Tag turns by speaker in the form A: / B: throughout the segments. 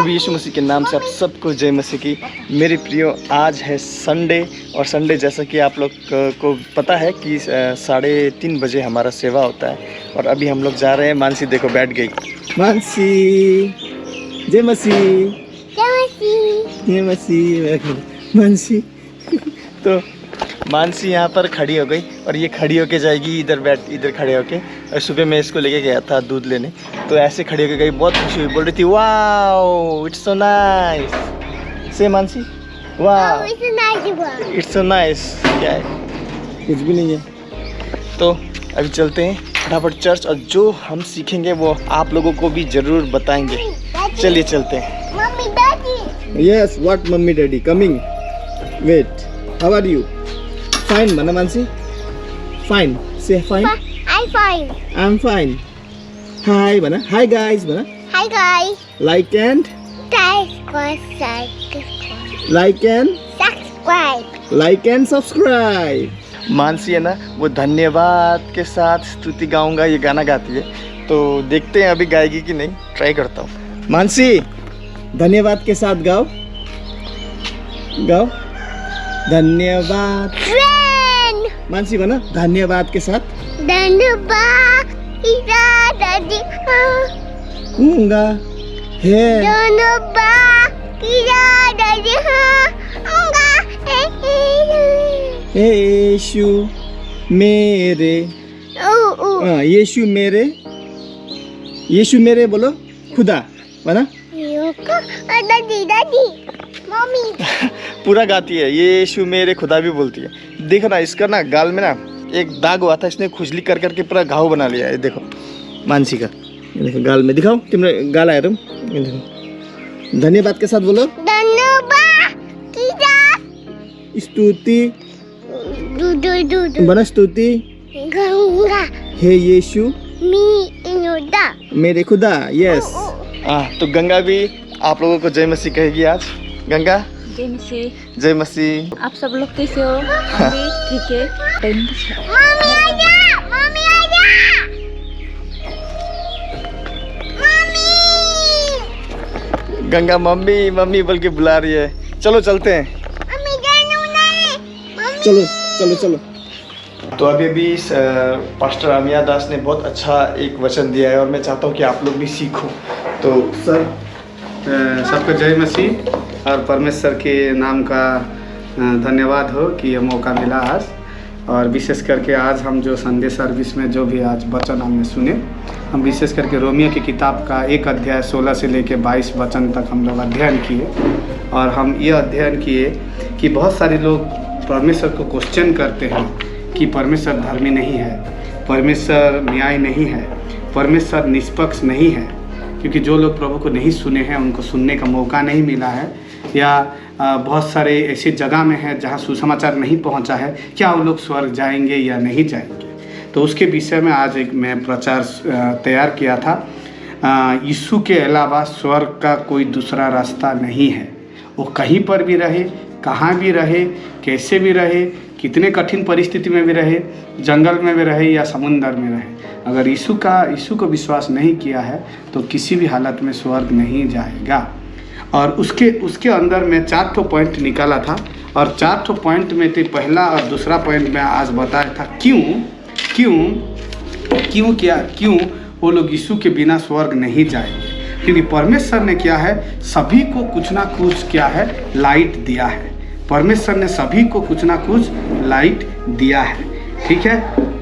A: प्रभु यीशु मसीह के नाम से आप सबको जय मसीह की। मेरे प्रियो, आज है संडे और संडे जैसा कि आप लोग को पता है कि 3:30 बजे हमारा सेवा होता है और अभी हम लोग जा रहे हैं। मानसी देखो बैठ गई। मानसी जय मसीह, जय मसीह, जय मसीह। मानसी तो मानसी यहाँ पर खड़ी हो गई और ये खड़ी होके जाएगी इधर खड़े होके। और सुबह मैं इसको लेके गया था दूध लेने, तो ऐसे खड़ी होके गई, बहुत खुशी हुई, बोल रही थी वाओ इट्स सो नाइस। से Mansi wow it's so nice. क्या है? कुछ भी नहीं है। तो अभी चलते हैं फटाफट चर्च और जो हम सीखेंगे वो आप लोगों को भी ज़रूर बताएंगे। चलिए चलते हैं। Mummy daddy. Yes what mummy daddy coming. Wait how are you? Fine, Mana Mansi? Fine. Say fine.
B: I'm fine.
A: I'm fine. Hi, Mana. Hi, guys, Mana.
B: Hi, guys.
A: Like and subscribe. Mansi है ना, वो धन्यवाद के साथ स्तुति गाऊंगा ये गाना गाती है, तो देखते हैं अभी गाएगी कि नहीं। ट्राई करता हूँ। मानसी धन्यवाद के साथ गाओ, गाओ धन्यवाद। मानसी बना धन्यवाद के साथ।
B: धन्यवाद दादी
A: हूँगा है।
B: धन्यवाद दादी हूँगा
A: हे यीशु मेरे। यीशु मेरे, यीशु मेरे बोलो खुदा बना।
B: दादी दादी मम्मी
A: पूरा गाती है। ये यीशु मेरे खुदा भी बोलती है। देखो ना, इसका ना गाल में ना एक दाग हुआ था, इसने खुजली कर करके पूरा घाव बना लिया है। देखो मानसी का, ये देखो गाल में। दिखाओ तुम्हारे गाल आया तुम। ये देखो धन्यवाद के साथ बोलो।
B: धन्यवाद
A: स्तुति बना स्तुति हे यीशु मेरे खुदा। यस तो गंगा भी आप लोगों को जय मसीह कहेगी आज। गंगा
C: जय मसीह।
A: जय मसीह।
C: आप सब लोग कैसे हो? ठीक है।
B: मम्मी आजा, मम्मी आजा, मम्मी।
A: गंगा मम्मी मम्मी बोल के बुला रही है। चलो चलते हैं।
B: मम्मी जानू नहीं। मम्मी
A: चलो चलो चलो। तो अभी पास्टर अमिया दास ने बहुत अच्छा एक वचन दिया है और मैं चाहता हूँ कि आप लोग भी सीखो। तो सर
D: सबको जय मसीह और परमेश्वर के नाम का धन्यवाद हो कि ये मौका मिला आज। और विशेष करके आज हम जो संडे सर्विस में जो भी आज वचन हमने सुने, हम विशेष करके रोमियो की किताब का 1 अध्याय 16 से लेकर 22 वचन तक हम लोग अध्ययन किए। और हम ये अध्ययन किए कि बहुत सारे लोग परमेश्वर को क्वेश्चन करते हैं कि परमेश्वर धर्मी नहीं है, परमेश्वर न्याय नहीं है, परमेश्वर निष्पक्ष नहीं है। क्योंकि जो लोग प्रभु को नहीं सुने हैं, उनको सुनने का मौका नहीं मिला है, या बहुत सारे ऐसे जगह में हैं जहां सुसमाचार नहीं पहुंचा है, क्या वो लोग स्वर्ग जाएंगे या नहीं जाएंगे। तो उसके विषय में आज एक मैं प्रचार तैयार किया था। यीशु के अलावा स्वर्ग का कोई दूसरा रास्ता नहीं है। वो कहीं पर भी रहे, कहाँ भी रहे, कैसे भी रहे, कितने कठिन परिस्थिति में भी रहे, जंगल में भी रहे या समुंदर में रहे, अगर यीशु को विश्वास नहीं किया है तो किसी भी हालत में स्वर्ग नहीं जाएगा। और उसके अंदर मैं 4 पॉइंट निकाला था और 4 पॉइंट में थे। पहला और दूसरा पॉइंट मैं आज बताया था क्यों वो लोग यीशु के बिना स्वर्ग नहीं जाएंगे। क्योंकि परमेश्वर ने क्या है, सभी को कुछ ना कुछ क्या है, लाइट दिया है। परमेश्वर ने सभी को कुछ ना कुछ लाइट दिया है। ठीक है,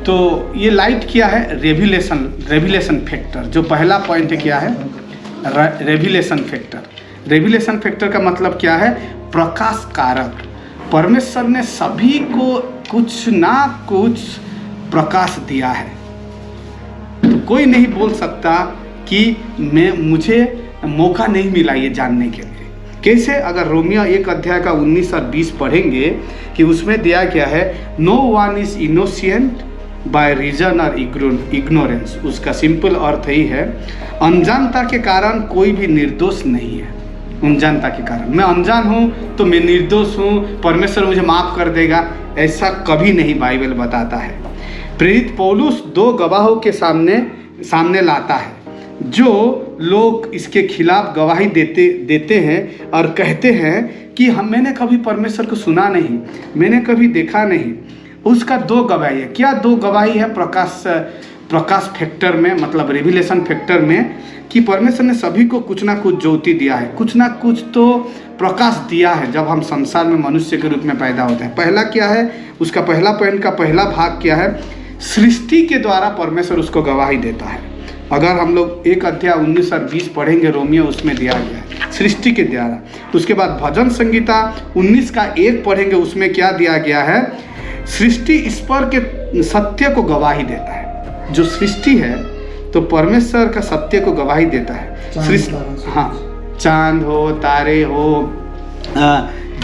D: तो ये लाइट क्या है? Revelation factor. जो पहला पॉइंट है क्या है? Revelation factor. रेविलेशन फैक्टर का मतलब क्या है? प्रकाश कारक। परमेश्वर ने सभी को कुछ ना कुछ प्रकाश दिया है। तो कोई नहीं बोल सकता कि मुझे मौका नहीं मिला ये जानने के लिए। कैसे? अगर रोमियो 1 अध्याय का 19 और 20 पढ़ेंगे कि उसमें दिया गया है, no one is innocent by reason और इग्नोरेंस। उसका सिंपल अर्थ ही है, अनजानता के कारण कोई भी निर्दोष नहीं है। अनजानता के कारण मैं अनजान हूँ तो मैं निर्दोष हूँ, परमेश्वर मुझे माफ़ कर देगा, ऐसा कभी नहीं बाइबल बताता है। प्रेरित पौलुस 2 गवाहों के सामने लाता है जो लोग इसके खिलाफ गवाही देते हैं और कहते हैं कि मैंने कभी परमेश्वर को सुना नहीं, मैंने कभी देखा नहीं, उसका दो गवाही है। क्या दो गवाही है? प्रकाश फैक्टर में, मतलब रेविलेशन फैक्टर में, कि परमेश्वर ने सभी को कुछ ना कुछ ज्योति दिया है, कुछ ना कुछ तो प्रकाश दिया है जब हम संसार में मनुष्य के रूप में पैदा होते हैं। पहला क्या है? उसका पहला पॉइंट का पहला भाग क्या है? सृष्टि के द्वारा परमेश्वर उसको गवाही देता है। अगर हम लोग 1 अध्याय 19 और 20 पढ़ेंगे रोमियो, उसमें दिया गया है सृष्टि के द्वारा। उसके बाद भजन संहिता 19 का 1 पढ़ेंगे, उसमें क्या दिया गया है? सृष्टि ईश्वर के सत्य को गवाही देता है। जो सृष्टि है तो परमेश्वर का सत्य को गवाही देता है। सृष्टि, हाँ, चांद हो, तारे हो,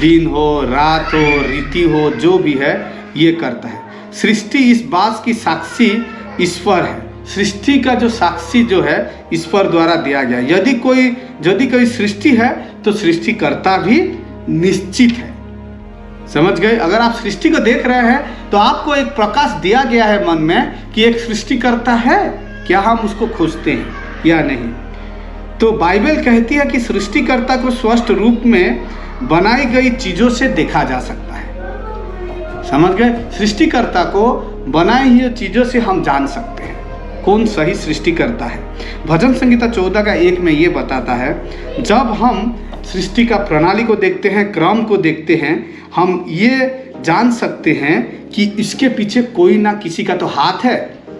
D: दिन हो, रात हो, ऋतु हो, जो भी है ये करता है। सृष्टि इस बात की साक्षी ईश्वर है। सृष्टि का जो साक्षी जो है ईश्वर द्वारा दिया गया। यदि कोई सृष्टि है तो सृष्टिकर्ता भी निश्चित है। समझ गए? अगर आप सृष्टि को देख रहे हैं तो आपको एक प्रकाश दिया गया है मन में कि एक सृष्टिकर्ता है, क्या हम उसको खोजते हैं या नहीं? तो बाइबल कहती है कि सृष्टिकर्ता को स्पष्ट रूप में बनाई गई चीजों से देखा जा सकता है। समझ गए? सृष्टिकर्ता को बनाई हुई चीजों से हम जान सकते हैं कौन सही सृष्टिकर्ता है। भजन संहिता 14 का 1 में ये बताता है, जब हम सृष्टि का प्रणाली को देखते हैं, क्रम को देखते हैं, हम ये जान सकते हैं कि इसके पीछे कोई ना किसी का तो हाथ है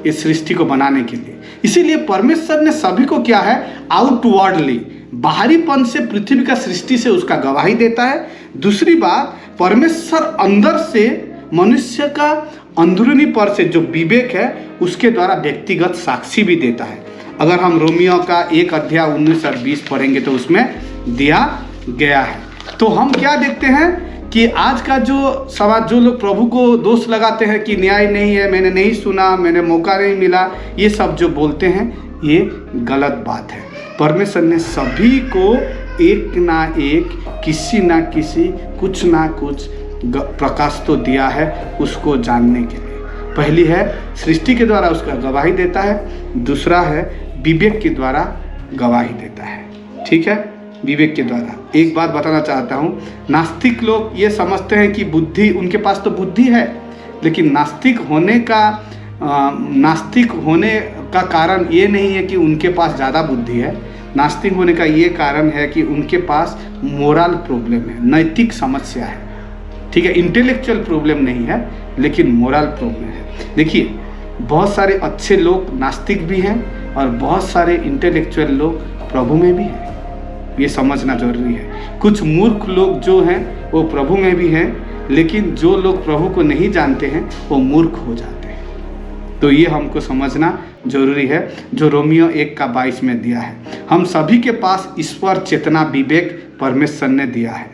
D: इस सृष्टि को बनाने के लिए। इसीलिए परमेश्वर ने सभी को क्या है? आउटवर्डली, बाहरीपन से पृथ्वी का सृष्टि से उसका गवाही देता है। दूसरी बात, परमेश्वर अंदर से मनुष्य का अंदरूनी पर से जो विवेक है उसके द्वारा व्यक्तिगत साक्षी भी देता है। अगर हम रोमियो का 1 अध्याय 19 और 20 पढ़ेंगे तो उसमें दिया गया है। तो हम क्या देखते हैं कि आज का जो समाज, जो लोग प्रभु को दोष लगाते हैं कि न्याय नहीं है, मैंने नहीं सुना, मैंने मौका नहीं मिला, ये सब जो बोलते हैं ये गलत बात है। परमेश्वर ने सभी को एक ना एक, किसी ना किसी, कुछ ना कुछ प्रकाश तो दिया है उसको जानने के लिए। पहली है सृष्टि के द्वारा उसका गवाही देता है, दूसरा है विवेक के द्वारा गवाही देता है। ठीक है, विवेक के द्वारा। एक बात बताना चाहता हूँ, नास्तिक लोग ये समझते हैं कि बुद्धि, उनके पास तो बुद्धि है, लेकिन नास्तिक होने का कारण ये नहीं है कि उनके पास ज़्यादा बुद्धि है। नास्तिक होने का ये कारण है कि उनके पास मोरल प्रॉब्लम है, नैतिक समस्या है। ठीक है, इंटेलेक्चुअल प्रॉब्लम नहीं है, लेकिन मोरल प्रॉब्लम है। देखिए, बहुत सारे अच्छे लोग नास्तिक भी हैं और बहुत सारे इंटेलेक्चुअल लोग प्रभु में भी हैं, ये समझना जरूरी है। कुछ मूर्ख लोग जो हैं वो प्रभु में भी हैं, लेकिन जो लोग प्रभु को नहीं जानते हैं वो मूर्ख हो जाते हैं। तो ये हमको समझना जरूरी है, जो रोमियो 1 का 22 में दिया है। हम सभी के पास ईश्वर चेतना विवेक परमेश्वर ने दिया है,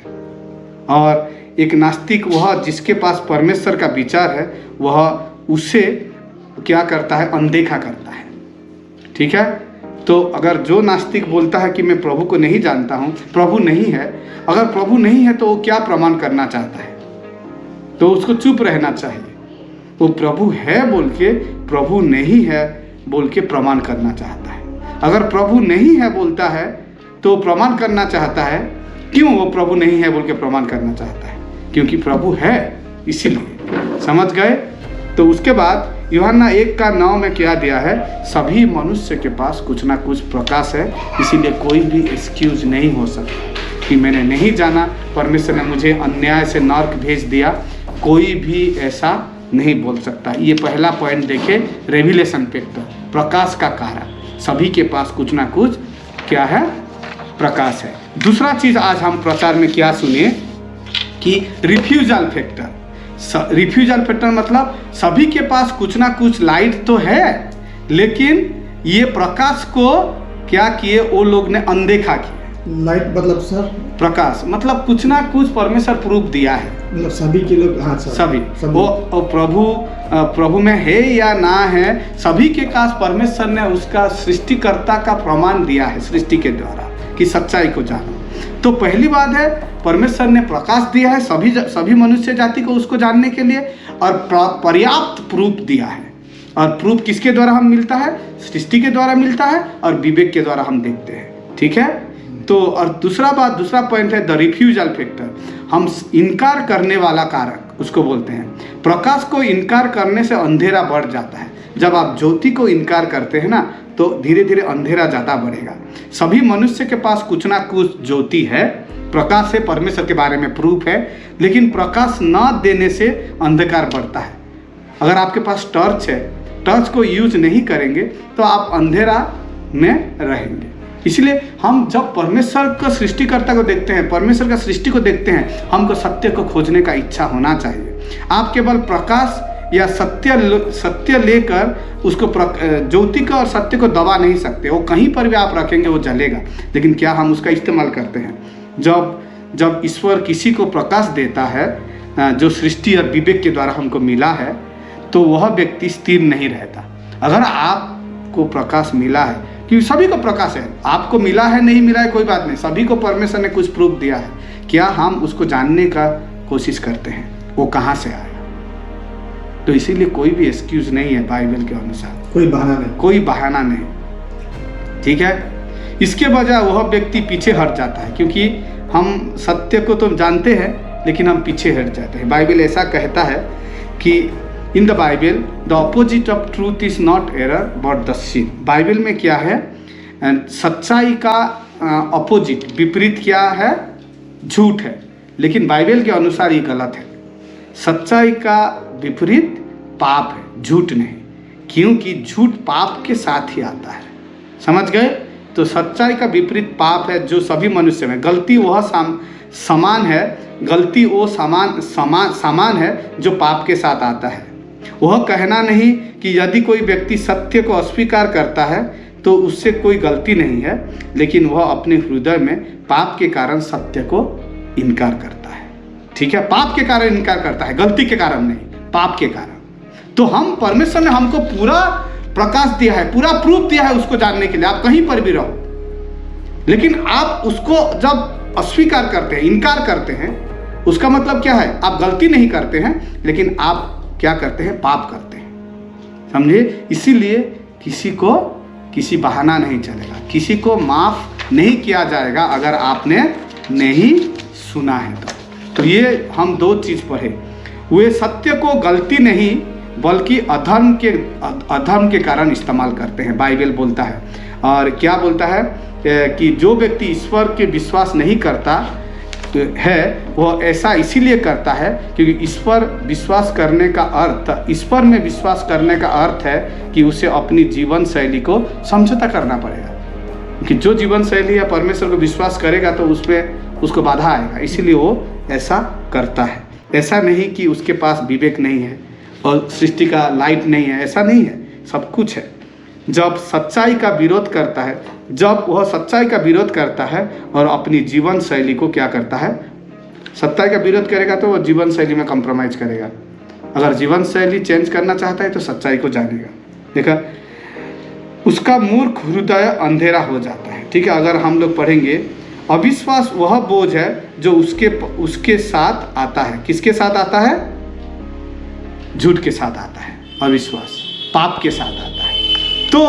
D: और एक नास्तिक वह जिसके पास परमेश्वर का विचार है वह उसे क्या करता है? अनदेखा करता है। ठीक है, तो अगर जो नास्तिक बोलता है कि मैं प्रभु को नहीं जानता हूँ, प्रभु नहीं है, अगर प्रभु नहीं है तो वो क्या प्रमाण करना चाहता है? तो उसको चुप रहना चाहिए। वो प्रभु है बोल के प्रभु नहीं है बोल के प्रमाण करना चाहता है। अगर प्रभु नहीं है बोलता है तो प्रमाण करना चाहता है। क्यों वो प्रभु नहीं है बोल के प्रमाण करना चाहता है? क्योंकि प्रभु है, इसीलिए। समझ गए? तो उसके बाद यूहन्ना 1 का 9 में क्या दिया है? सभी मनुष्य के पास कुछ ना कुछ प्रकाश है, इसीलिए कोई भी एक्सक्यूज नहीं हो सकता कि मैंने नहीं जाना, परमेश्वर ने मुझे अन्याय से नर्क भेज दिया। कोई भी ऐसा नहीं बोल सकता। ये पहला पॉइंट देखे, रेविलेशन फैक्टर, प्रकाश का कारण। सभी के पास कुछ ना कुछ क्या है? प्रकाश है। दूसरा चीज आज हम प्रचार में क्या सुनिए कि रिफ्यूजल फैक्टर। रिफ्यूजल फैक्टर मतलब सभी के पास कुछ ना कुछ लाइट तो है, लेकिन ये प्रकाश को क्या किए? वो लोग ने अनदेखा किया।
E: लाइट मतलब सर? प्रकाश
D: मतलब कुछ ना कुछ परमेश्वर प्रूफ दिया है,
E: मतलब सभी के लोग, हाँ सर,
D: सभी। वो प्रभु में है या ना है, सभी के पास परमेश्वर ने उसका सृष्टिकर्ता का प्रमाण दिया है सृष्टि के द्वारा कि सच्चाई को जानो। तो पहली बात है, परमेश्वर ने प्रकाश दिया है सभी मनुष्य जाति को उसको जानने के लिए, और पर्याप्त प्रूफ दिया है। और प्रूफ किसके द्वारा हम मिलता है? सृष्टि के द्वारा मिलता है और विवेक के द्वारा हम देखते हैं। ठीक है, तो और दूसरा पॉइंट है द रिफ्यूजल फैक्टर। हम इनकार करने वाला कारक उसको बोलते हैं। प्रकाश को इनकार करने से अंधेरा बढ़ जाता है। जब आप ज्योति को इनकार करते हैं ना, तो धीरे धीरे अंधेरा ज़्यादा बढ़ेगा। सभी मनुष्य के पास कुछ ना कुछ ज्योति है, प्रकाश से परमेश्वर के बारे में प्रूफ है, लेकिन प्रकाश न देने से अंधकार बढ़ता है। अगर आपके पास टॉर्च है, टॉर्च को यूज नहीं करेंगे तो आप अंधेरा में रहेंगे। इसलिए हम जब परमेश्वर को सृष्टिकर्ता को देखते हैं, परमेश्वर का सृष्टि को देखते हैं, हमको सत्य को खोजने का इच्छा होना चाहिए। आप केवल प्रकाश या सत्य लेकर उसको ज्योति को और सत्य को दबा नहीं सकते। वो कहीं पर भी आप रखेंगे वो जलेगा, लेकिन क्या हम उसका इस्तेमाल करते हैं? जब ईश्वर किसी को प्रकाश देता है जो सृष्टि और विवेक के द्वारा हमको मिला है, तो वह व्यक्ति स्थिर नहीं रहता। अगर आपको प्रकाश मिला है, क्योंकि सभी को प्रकाश है, आपको मिला है नहीं मिला है कोई बात नहीं, सभी को परमेश्वर ने कुछ प्रूफ दिया है, क्या हम उसको जानने का कोशिश करते हैं वो कहाँ से आया? तो इसीलिए कोई भी एक्सक्यूज नहीं है बाइबल के अनुसार, कोई बहाना नहीं। ठीक है, इसके बजाय वह व्यक्ति पीछे हट जाता है, क्योंकि हम सत्य को तो जानते हैं लेकिन हम पीछे हट जाते हैं। बाइबल ऐसा कहता है कि in the Bible the opposite of truth is not error but the sin. Bible में क्या है? सच्चाई का ऑपोजिट, विपरीत क्या है? झूठ है। लेकिन बाइबल के अनुसार ये गलत है। सच्चाई का विपरीत पाप है, झूठ नहीं, क्योंकि झूठ पाप के साथ ही आता है। समझ गए? तो सच्चाई का विपरीत पाप है जो सभी मनुष्य में। गलती वह समान है, गलती वो समान है जो पाप के साथ आता है। वह कहना नहीं कि यदि कोई व्यक्ति सत्य को अस्वीकार करता है तो उससे कोई गलती नहीं है, लेकिन वह अपने हृदय में पाप के कारण सत्य को इनकार करता है। ठीक है, पाप के कारण इनकार करता है, गलती के कारण नहीं, पाप के कारण। तो हम परमेश्वर ने हमको पूरा प्रकाश दिया है, पूरा प्रूफ दिया है उसको जानने के लिए। आप कहीं पर भी रहो, लेकिन आप उसको जब अस्वीकार करते हैं, इनकार करते हैं, उसका मतलब क्या है? आप गलती नहीं करते हैं, लेकिन आप क्या करते हैं? पाप करते हैं। समझे? इसीलिए किसी बहाना नहीं चलेगा, किसी को माफ नहीं किया जाएगा अगर आपने नहीं सुना है तो ये हम दो चीज पढ़े। वे सत्य को गलती नहीं बल्कि अधर्म के कारण इस्तेमाल करते हैं, बाइबल बोलता है। और क्या बोलता है कि जो व्यक्ति ईश्वर के विश्वास नहीं करता है वह ऐसा इसीलिए करता है क्योंकि ईश्वर में विश्वास करने का अर्थ है कि उसे अपनी जीवन शैली को समझौता करना पड़ेगा। कि जो जीवन शैली या परमेश्वर को विश्वास करेगा तो उसमें उसको बाधा आएगा, इसीलिए वो ऐसा करता है। ऐसा नहीं कि उसके पास विवेक नहीं है और सृष्टि का लाइट नहीं है, ऐसा नहीं है, सब कुछ है। जब सच्चाई का विरोध करता है, जब वह सच्चाई का विरोध करता है और अपनी जीवन शैली को क्या करता है? सच्चाई का विरोध करेगा तो वह जीवन शैली में कॉम्प्रोमाइज करेगा। अगर जीवन शैली चेंज करना चाहता है तो सच्चाई को जानेगा। देखा, उसका मूर्ख हृदय अंधेरा हो जाता है। ठीक है, अगर हम लोग पढ़ेंगे, अविश्वास वह बोझ है जो उसके साथ आता है। किसके साथ आता है? झूठ के साथ आता है। अविश्वास पाप के साथ आता है। तो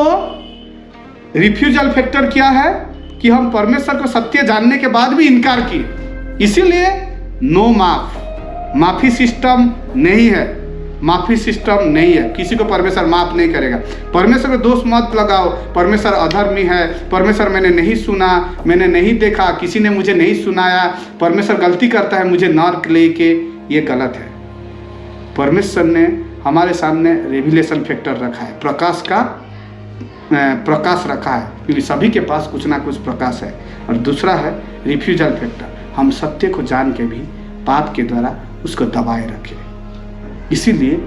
D: रिफ्यूजल फैक्टर क्या है? कि हम परमेश्वर को सत्य जानने के बाद भी इनकार किए, इसीलिए नो माफी सिस्टम नहीं है। माफी सिस्टम नहीं है, किसी को परमेश्वर माफ नहीं करेगा। परमेश्वर को दोष मत लगाओ, परमेश्वर अधर्मी है, परमेश्वर मैंने नहीं सुना, मैंने नहीं देखा, किसी ने मुझे नहीं सुनाया, परमेश्वर गलती करता है मुझे नर्क लेके, ये गलत है। परमेश्वर ने हमारे सामने रेविलेशन फैक्टर रखा है, प्रकाश रखा है, क्योंकि सभी के पास कुछ ना कुछ प्रकाश है। और दूसरा है रिफ्यूजल फैक्टर, हम सत्य को जान के भी पाप के द्वारा उसको दबाए रखे। इसीलिए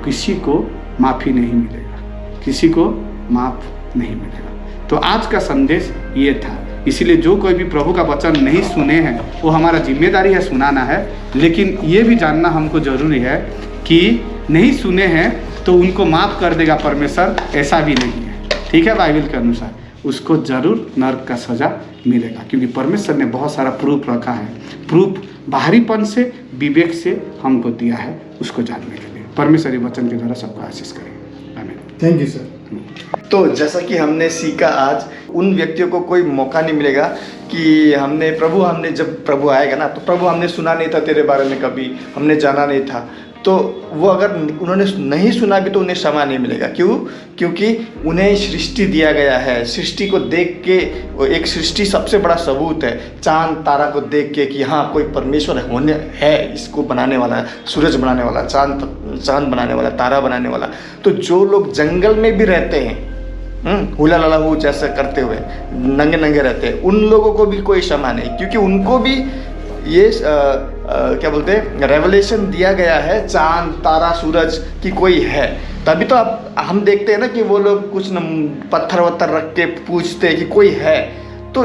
D: किसी को माफ़ी नहीं मिलेगा, किसी को माफ़ नहीं मिलेगा। तो आज का संदेश ये था। इसीलिए जो कोई भी प्रभु का वचन नहीं सुने हैं वो हमारा जिम्मेदारी है सुनाना है, लेकिन ये भी जानना हमको ज़रूरी है कि नहीं सुने हैं तो उनको माफ़ कर देगा परमेश्वर, ऐसा भी नहीं है। ठीक है, बाइबल के अनुसार उसको ज़रूर नर्क का सज़ा मिलेगा, क्योंकि परमेश्वर ने बहुत सारा प्रूफ रखा है। प्रूफ बाहरीपन से, विवेक से हमको दिया है उसको जानने के लिए। परमेश्वरी वचन के द्वारा सबको आशीष करें। आमीन।
E: Thank you sir.
A: तो जैसा कि हमने सीखा आज, उन व्यक्तियों को कोई मौका नहीं मिलेगा कि हमने जब प्रभु आएगा ना, तो प्रभु हमने सुना नहीं था तेरे बारे में, कभी हमने जाना नहीं था, तो वो अगर उन्होंने नहीं सुना भी तो उन्हें क्षमा नहीं मिलेगा। क्यों? क्योंकि उन्हें सृष्टि दिया गया है। सृष्टि को देख के, एक सृष्टि सबसे बड़ा सबूत है, चांद तारा को देख के कि हाँ कोई परमेश्वर होने है, इसको बनाने वाला, सूरज बनाने वाला, चांद बनाने वाला, तारा बनाने वाला। तो जो लोग जंगल में भी रहते हैं, हुला लला हो जैसा करते हुए नंगे नंगे रहते हैं, उन लोगों को भी कोई क्षमा नहीं, क्योंकि उनको भी ये क्या बोलते हैं, रेवलेशन दिया गया है चांद तारा सूरज की कोई है। तभी तो हम देखते हैं ना कि वो लोग कुछ न पत्थर वत्थर रख के पूछते हैं कि कोई है, तो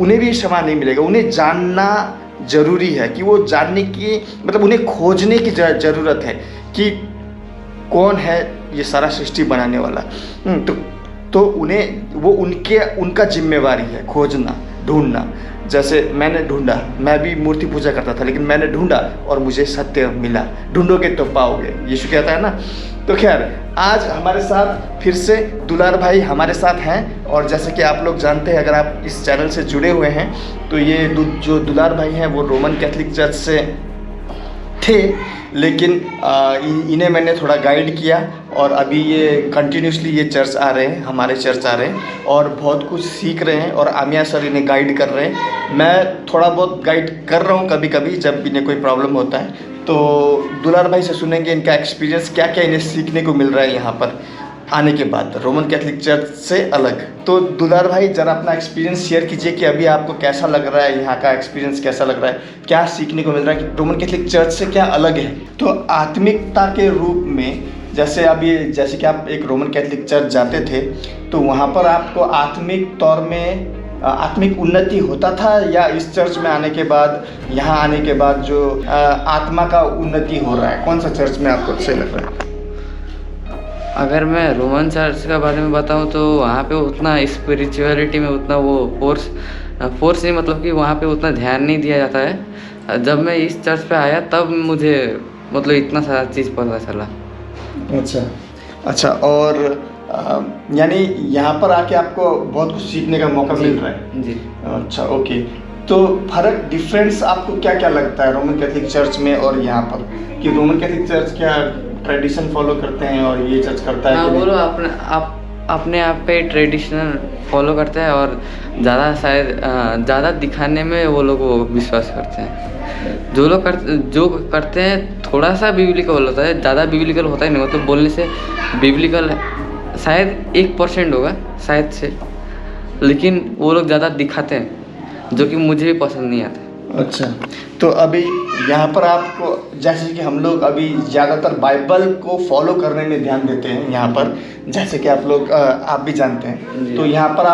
A: उन्हें भी क्षमा नहीं मिलेगा। उन्हें जानना जरूरी है, कि वो जानने की मतलब उन्हें खोजने की ज़रूरत है कि कौन है ये सारा सृष्टि बनाने वाला। तो उन्हें वो उनका जिम्मेवारी है खोजना, ढूंढना। जैसे मैंने ढूंढा, मैं भी मूर्ति पूजा करता था, लेकिन मैंने ढूंढा और मुझे सत्य मिला। ढूंढोगे तो पाओगे, यीशु कहता है ना। तो खैर, आज हमारे साथ फिर से दुलार भाई हमारे साथ हैं, और जैसे कि आप लोग जानते हैं, अगर आप इस चैनल से जुड़े हुए हैं, तो ये जो दुलार भाई हैं वो रोमन कैथोलिक चर्च से थे, लेकिन इन्हें मैंने थोड़ा गाइड किया, और अभी ये कंटिन्यूसली ये चर्च आ रहे हैं, हमारे चर्च आ रहे हैं, और बहुत कुछ सीख रहे हैं, और आमिया सर इन्हें गाइड कर रहे हैं। मैं थोड़ा बहुत गाइड कर रहा हूँ कभी कभी, जब इन्हें कोई प्रॉब्लम होता है। तो दुलार भाई से सुनेंगे इनका एक्सपीरियंस, क्या क्या इन्हें सीखने को मिल रहा है यहाँ पर आने के बाद, रोमन कैथोलिक चर्च से अलग। तो दुलार भाई ज़रा अपना एक्सपीरियंस शेयर कीजिए कि अभी आपको कैसा लग रहा है, यहाँ का एक्सपीरियंस कैसा लग रहा है, क्या सीखने को मिल रहा है, कि रोमन कैथोलिक चर्च से क्या अलग है। तो आत्मिकता के रूप में, जैसे कि आप एक रोमन कैथोलिक चर्च जाते थे, तो वहाँ पर आपको आत्मिक तौर में आत्मिक उन्नति होता था, या इस चर्च में आने के बाद, यहाँ आने के बाद जो आत्मा का उन्नति हो रहा है, कौन सा चर्च में आपको सही लग रहा है?
F: अगर मैं रोमन चर्च के बारे में बताऊं तो वहाँ पे उतना स्पिरिचुअलिटी में उतना वो फोर्स नहीं, मतलब कि वहाँ पे उतना ध्यान नहीं दिया जाता है। जब मैं इस चर्च पे आया तब मुझे मतलब इतना सारा चीज़ पता चला।
A: अच्छा, और यानी यहाँ पर आके आपको बहुत कुछ सीखने का मौका मिल रहा है
F: जी।
A: अच्छा, ओके। तो फर्क, डिफरेंस आपको क्या क्या लगता है रोमन कैथोलिक चर्च में और यहाँ पर, कि रोमन कैथोलिक चर्च क्या ट्रेडिशन फॉलो करते हैं और ये चर्च करता है?
F: हाँ, वो लोग अपने आप पे ट्रेडिशनल फॉलो करते हैं, और ज़्यादा दिखाने में वो लोग विश्वास करते हैं। जो करते हैं थोड़ा सा बिब्लिकल होता है, ज़्यादा बिब्लिकल होता ही नहीं, मतलब बोलने से बिब्लिकल शायद 1% होगा शायद से, लेकिन वो लोग ज़्यादा दिखाते हैं, जो कि मुझे भी पसंद नहीं आता।
A: अच्छा, तो अभी यहाँ पर आपको, जैसे कि हम लोग अभी ज़्यादातर बाइबल को फॉलो करने में ध्यान देते हैं यहाँ पर, जैसे कि आप भी जानते हैं, तो यहाँ पर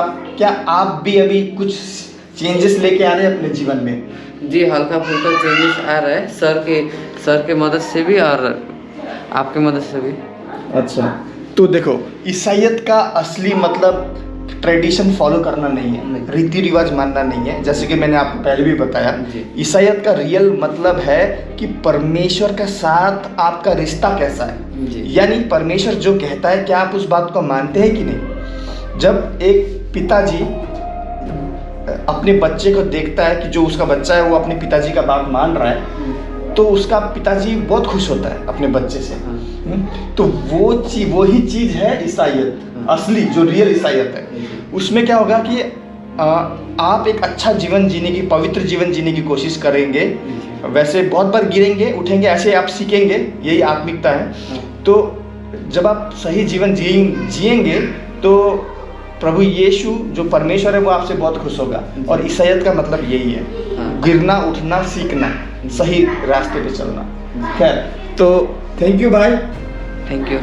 A: आप भी अभी कुछ चेंजेस लेके आ रहे हैं अपने जीवन में?
F: जी, हल्का फुल्का चेंजेस आ रहा है, सर के मदद से भी और आपके मदद से भी।
A: अच्छा, तो देखो, ईसाईयत का असली मतलब ट्रेडिशन फॉलो करना नहीं है, रीति रिवाज मानना नहीं है, जैसे कि मैंने आपको पहले भी बताया। ईसाईयत का रियल मतलब है कि परमेश्वर के साथ आपका रिश्ता कैसा है, यानी परमेश्वर जो कहता है क्या आप उस बात को मानते हैं कि नहीं। जब एक पिताजी अपने बच्चे को देखता है कि जो उसका बच्चा है वो अपने पिताजी का बात मान रहा है, तो उसका पिताजी बहुत खुश होता है अपने बच्चे से। तो वो ही चीज़ है ईसाईयत, असली जो रियल ईसाईयत है। उसमें क्या होगा कि आप एक अच्छा जीवन जीने की, पवित्र जीवन जीने की कोशिश करेंगे, वैसे बहुत बार गिरेंगे उठेंगे, ऐसे आप सीखेंगे, यही आत्मिकता है। तो जब आप सही जीवन जिएंगे तो प्रभु यीशु जो परमेश्वर है वो आपसे बहुत खुश होगा। और ईसाईयत का मतलब यही है, गिरना उठना सीखना, सही रास्ते पे चलना। खैर, तो थैंक यू भाई,
F: थैंक यू।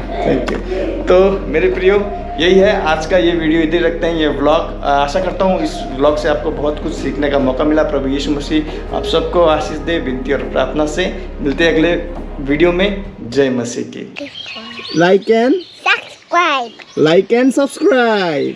A: तो मेरे प्रियो, यही है आज का ये वीडियो, इधर रखते हैं ये व्लॉग। आशा करता हूँ इस व्लॉग से आपको बहुत कुछ सीखने का मौका मिला। प्रभु यीशु मसीह आप सबको आशीष दे, विनती और प्रार्थना से। मिलते हैं अगले वीडियो में। जय मसीह की।
E: Like and
B: Subscribe.
E: सब्सक्राइब।